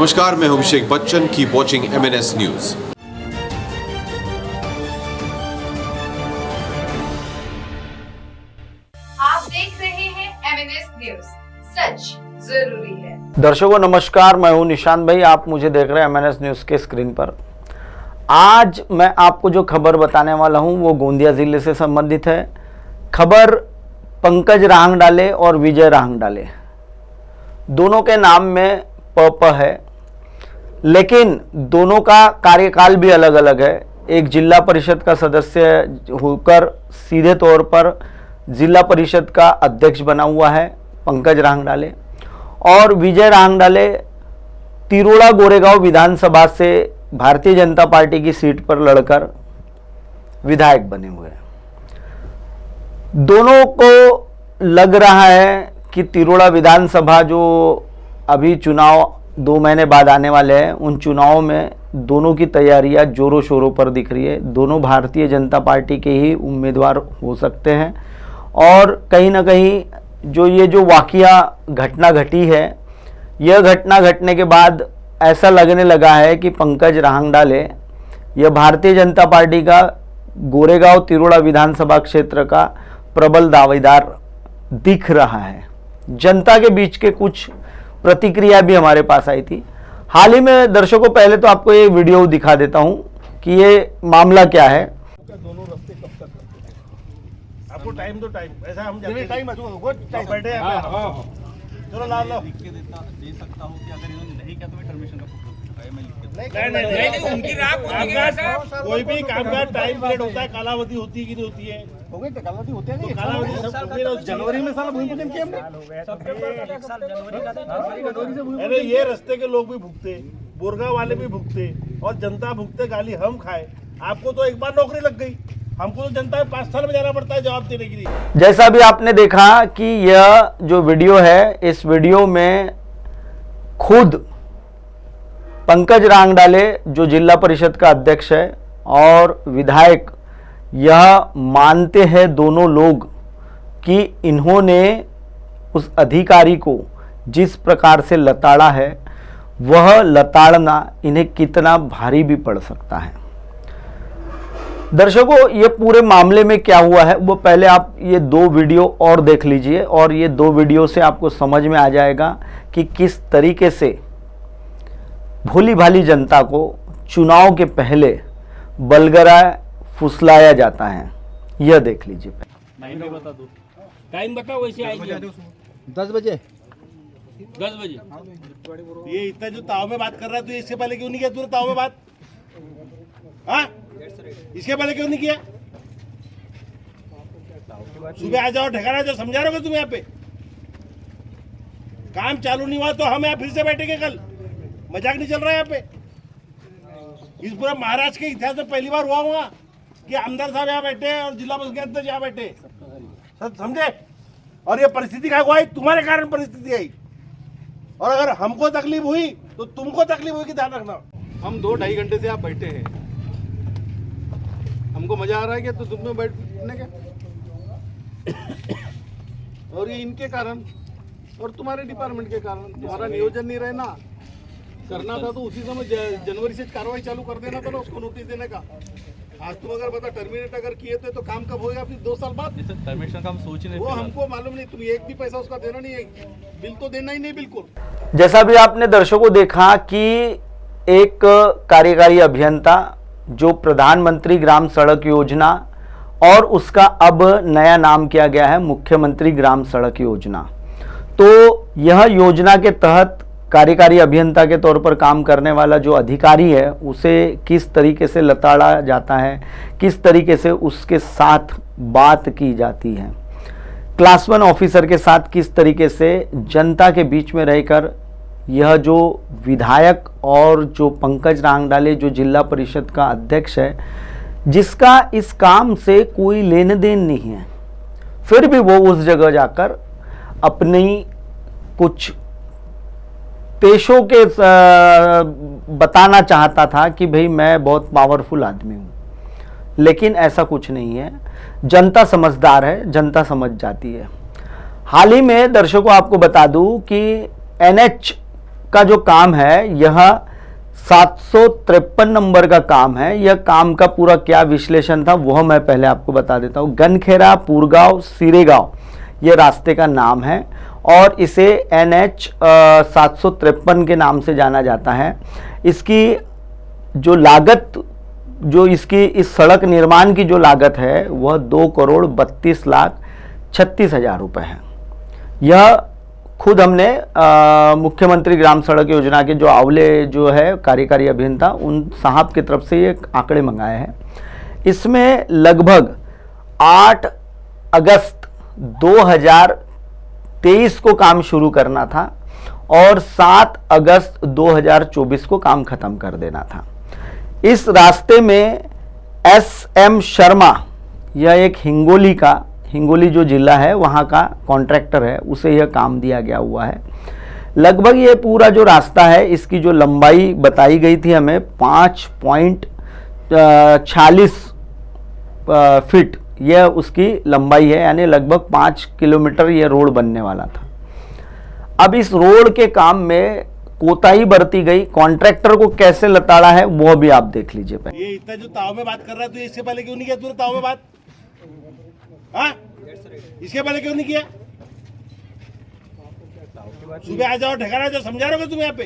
नमस्कार, मैं हूं Abhishek Bachchan. Keep watching MNS news. आप देख रहे हैं MNS न्यूज, सच जरूरी है। दर्शकों नमस्कार, मैं हूं निशांत भाई। आप मुझे देख रहे हैं MNS न्यूज के स्क्रीन पर। आज मैं आपको जो खबर बताने वाला हूं वो गोंदिया जिले से संबंधित है। खबर पंकज रांगडाले और विजय रांगडाले दोनों के नाम में प है, लेकिन दोनों का कार्यकाल भी अलग अलग है। एक जिला परिषद का सदस्य होकर सीधे तौर पर जिला परिषद का अध्यक्ष बना हुआ है पंकज रांगडाले, और विजय रांगडाले तिरोड़ा गोरेगांव विधानसभा से भारतीय जनता पार्टी की सीट पर लड़कर विधायक बने हुए हैं। दोनों को लग रहा है कि तिरोड़ा विधानसभा जो अभी चुनाव 2 महीने बाद आने वाले हैं, उन चुनावों में दोनों की तैयारियां जोरों शोरों पर दिख रही है। दोनों भारतीय जनता पार्टी के ही उम्मीदवार हो सकते हैं, और कहीं ना कहीं जो वाकया घटना घटी है, यह घटना घटने के बाद ऐसा लगने लगा है कि पंकज रांगडाले यह भारतीय जनता पार्टी का गोरेगांव तिरोड़ा विधानसभा क्षेत्र का प्रबल दावेदार दिख रहा है। जनता के बीच के कुछ प्रतिक्रिया भी हमारे पास आई थी हाल ही में। दर्शकों, पहले तो आपको ये वीडियो दिखा देता हूं कि ये मामला क्या है। दोनों रास्ते कब तक करते हैं? आपको टाइम तो टाइम ऐसा हम टाइम बैठे हैं। चलो ला लो, लिख के दे सकता हूँ कि अगर इन्होंने नहीं किया तो मैं टर्मिनेशन का नहीं, उनकी राह कोई भी काम का टाइम पीरियड होता है, कालावधि होती है कि नहीं होती है? हो गई कालावधि होती है, कालावधि जनवरी में साला भूमि पूजन किया हमने। अरे ये रास्ते के लोग भी भुगते, बोरगा वाले भी भुगते, और जनता भुगते, गाली हम खाए। आपको तो एक बार नौकरी लग गई, हमको तो जनता में 5 साल में जाना पड़ता है जवाब देने के लिए। जैसा भी आपने देखा कि यह जो वीडियो है, इस वीडियो में खुद पंकज रांगडाले जो जिला परिषद का अध्यक्ष है और विधायक, यह मानते हैं दोनों लोग कि इन्होंने उस अधिकारी को जिस प्रकार से लताड़ा है, वह लताड़ना इन्हें कितना भारी भी पड़ सकता है। दर्शकों, ये पूरे मामले में क्या हुआ है वो पहले आप ये 2 वीडियो और देख लीजिए, और ये 2 वीडियो से आपको समझ में आ जाएगा कि किस तरीके से भोली भाली जनता को चुनाव के पहले बलगरा फुसलाया जाता है। यह देख लीजिए। टाइम भी बता दो, टाइम बताओ। वैसे आएगी 10 बजे 10 बजे। ये इतना जो ताव में बात कर रहा है, तो इससे पहले क्यों नहीं किया तूने ताव में बात? हाँ, इसके पहले क्यों नहीं किया? सुबह आ जाओ, ठिकाना जो समझा रहे हो तुम यहाँ पे। काम चालू नहीं हुआ तो हम यहाँ फिर से बैठेंगे कल। मजाक नहीं चल रहा है यहाँ पे। इस पूरा महाराष्ट्र के इतिहास में पहली बार हुआ होगा कि आमदार साहब यहाँ बैठे और जिला परिषद के अध्यक्ष यहाँ बैठे, समझे? और ये परिस्थिति क्या हुआ है? तुम्हारे कारण परिस्थिति आई, और अगर हमको तकलीफ हुई तो तुमको तकलीफ होगी, ध्यान रखना। हम 2-2.5 घंटे से आप बैठे हैं, हमको मजा आ रहा है क्या? तो तुम में बैठने का, और ये इनके कारण और तुम्हारे डिपार्टमेंट के कारण। तुम्हारा नियोजन नहीं रहना, करना था तो उसी समय जनवरी से कार्रवाई चालू कर देना था ना, उसको नोटिस देने का। आज तुम अगर बता टर्मिनेट अगर किए थे तो काम कब होगा? फिर 2 साल बाद टर्मिनेशन का हम सोच नहीं, वो हमको मालूम नहीं। तुम एक भी पैसा उसका देना नहीं है, बिल तो देना ही नहीं बिल्कुल। जैसा भी आपने दर्शकों देखा कि एक कार्यकारी अभियंता जो प्रधानमंत्री ग्राम सड़क योजना, और उसका अब नया नाम किया गया है मुख्यमंत्री ग्राम सड़क योजना, तो यह योजना के तहत कार्यकारी अभियंता के तौर पर काम करने वाला जो अधिकारी है, उसे किस तरीके से लताड़ा जाता है, किस तरीके से उसके साथ बात की जाती है, क्लास 1 ऑफिसर के साथ किस तरीके से जनता के बीच में रहकर यह जो विधायक और जो पंकज रांगडाले जो जिला परिषद का अध्यक्ष है, जिसका इस काम से कोई लेन देन नहीं है, फिर भी वो उस जगह जाकर अपनी कुछ पेशों के बताना चाहता था कि भाई मैं बहुत पावरफुल आदमी हूँ, लेकिन ऐसा कुछ नहीं है। जनता समझदार है, जनता समझ जाती है। हाल ही में दर्शकों आपको बता दूं कि NH का जो काम है यह 753 नंबर का काम है। यह काम का पूरा क्या विश्लेषण था वह मैं पहले आपको बता देता हूँ। गनखेरा पुरगांव सिरेगांव यह रास्ते का नाम है और इसे NH 753 के नाम से जाना जाता है। इसकी जो लागत, जो इसकी इस सड़क निर्माण की जो लागत है वह 2,32,36,000 रुपये है। यह खुद हमने मुख्यमंत्री ग्राम सड़क योजना के जो आंवले जो है कार्यकारी अभियंता उन साहब की तरफ से ये आंकड़े मंगाए हैं। इसमें लगभग 8 अगस्त 2023 को काम शुरू करना था और 7 अगस्त 2024 को काम खत्म कर देना था। इस रास्ते में SM शर्मा, यह एक हिंगोली जो जिला है वहाँ का कॉन्ट्रैक्टर है, उसे यह काम दिया गया हुआ है। लगभग ये पूरा जो रास्ता है इसकी जो लंबाई बताई गई थी हमें 5.46 फीट यह उसकी लंबाई है, यानी लगभग 5 किलोमीटर यह रोड बनने वाला था। अब इस रोड के काम में कोताही बरती गई। कॉन्ट्रैक्टर को कैसे लताड़ा है वो भी आप देख लीजिए पहले। ये इतना जो ताव में बात कर रहा है तो इससे पहले क्यों नहीं किया तूने ताव में बात? हाँ, इसके पहले क्यों नहीं किया? सुबह आ जाओ, ठिकाना जाओ, समझा रहे हो तुम यहाँ पे?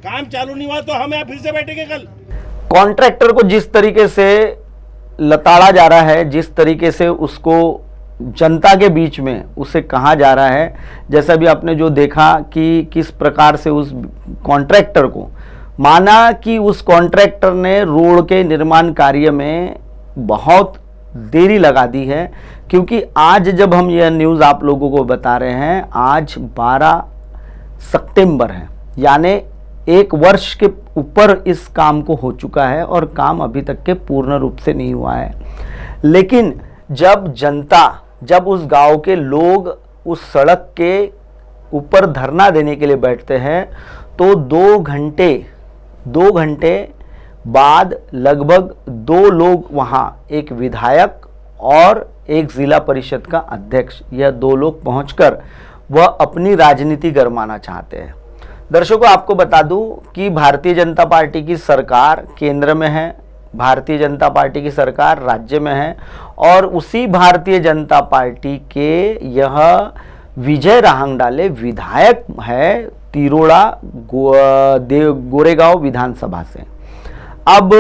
काम चालू नहीं हुआ तो हम यहाँ फिर से बैठेंगे कल। कॉन्ट्रैक्टर को जिस तरीके से लताड़ा जा रहा है, जिस तरीके से उसको जनता के बीच में उसे कहा जा रहा है, जैसा भी आपने जो देखा कि किस प्रकार से उस कॉन्ट्रैक्टर को माना कि उस कॉन्ट्रैक्टर ने रोड के निर्माण कार्य में बहुत देरी लगा दी है। क्योंकि आज जब हम यह न्यूज़ आप लोगों को बता रहे हैं, आज 12 सितंबर है, यानी 1 वर्ष के ऊपर इस काम को हो चुका है और काम अभी तक के पूर्ण रूप से नहीं हुआ है। लेकिन जब जनता, जब उस गांव के लोग उस सड़क के ऊपर धरना देने के लिए बैठते हैं तो 2 घंटे बाद लगभग 2 लोग वहां, एक विधायक और एक जिला परिषद का अध्यक्ष, यह 2 लोग पहुंचकर वह अपनी राजनीति गरमाना चाहते हैं। दर्शकों, आपको बता दूं कि भारतीय जनता पार्टी की सरकार केंद्र में है, भारतीय जनता पार्टी की सरकार राज्य में है और उसी भारतीय जनता पार्टी के यह विजय राहंगडाले विधायक है तिरोड़ा गोरेगांव विधानसभा से। अब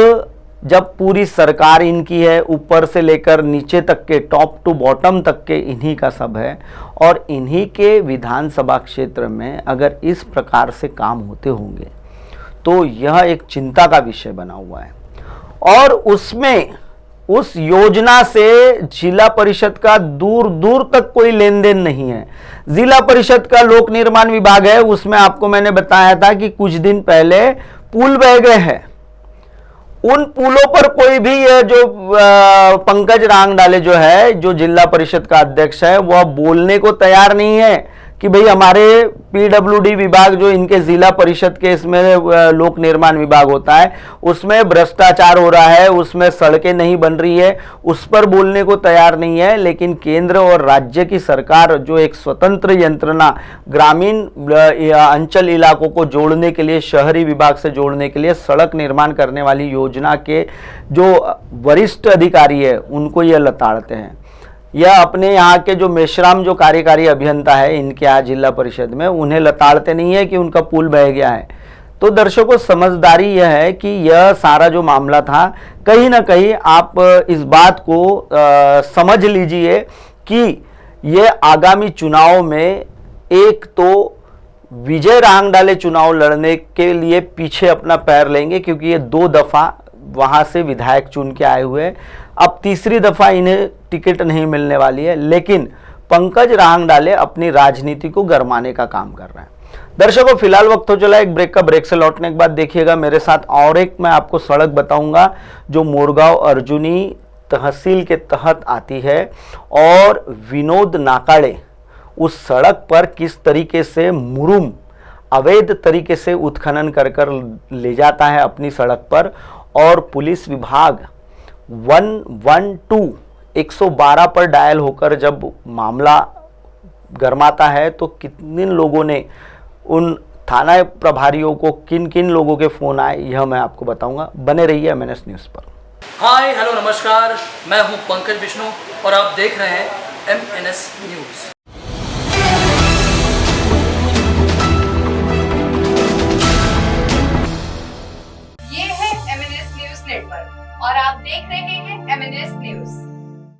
जब पूरी सरकार इनकी है, ऊपर से लेकर नीचे तक के, टॉप टू बॉटम तक के इन्हीं का सब है और इन्हीं के विधानसभा क्षेत्र में अगर इस प्रकार से काम होते होंगे तो यह एक चिंता का विषय बना हुआ है। और उसमें उस योजना से जिला परिषद का दूर दूर तक कोई लेन देन नहीं है। जिला परिषद का लोक निर्माण विभाग है, उसमें आपको मैंने बताया था कि कुछ दिन पहले पुल बह गए हैं। उन पुलों पर कोई भी ये जो पंकज राहंगडाले जो है, जो जिला परिषद का अध्यक्ष है, वह बोलने को तैयार नहीं है कि भाई हमारे PWD विभाग जो इनके जिला परिषद के इसमें लोक निर्माण विभाग होता है उसमें भ्रष्टाचार हो रहा है, उसमें सड़कें नहीं बन रही है, उस पर बोलने को तैयार नहीं है। लेकिन केंद्र और राज्य की सरकार जो एक स्वतंत्र यंत्रणा ग्रामीण अंचल इलाकों को जोड़ने के लिए, शहरी विभाग से जोड़ने के लिए सड़क निर्माण करने वाली योजना के जो वरिष्ठ अधिकारी है उनको यह लताड़ते हैं। यह अपने यहाँ के जो मेश्राम जो कार्यकारी अभियंता है इनके यहाँ जिला परिषद में, उन्हें लताड़ते नहीं है कि उनका पुल बह गया है। तो दर्शकों, समझदारी यह है कि यह सारा जो मामला था, कहीं ना कहीं आप इस बात को समझ लीजिए कि यह आगामी चुनाव में एक तो विजय राहंगडाले चुनाव लड़ने के लिए पीछे अपना पैर लेंगे, क्योंकि ये 2 दफा वहां से विधायक चुन के आए हुए, अब तीसरी दफा इन्हें टिकट नहीं मिलने वाली है। लेकिन पंकज राहंगडाले अपनी राजनीति को गरमाने का काम कर रहे हैं। दर्शकों, फिलहाल वक्त हो चला एक ब्रेक का। ब्रेक से लौटने के बाद देखिएगा मेरे साथ और एक मैं आपको सड़क बताऊंगा जो मोरगांव अर्जुनी तहसील के तहत आती है और विनोद नाकाड़े उस सड़क पर किस तरीके से मुरुम अवैध तरीके से उत्खनन कर ले जाता है अपनी सड़क पर, और पुलिस विभाग 112 पर डायल होकर जब मामला गरमाता है तो कितने लोगों ने उन थाना प्रभारियों को किन किन लोगों के फ़ोन आए यह मैं आपको बताऊंगा। बने रहिए MNS न्यूज़ पर। हाय हेलो नमस्कार, मैं हूं पंकज विष्णु और आप देख रहे हैं MNS न्यूज़। ये है MNS न्यूज नेटवर्क और आप देख रहे हैं MNS न्यूज।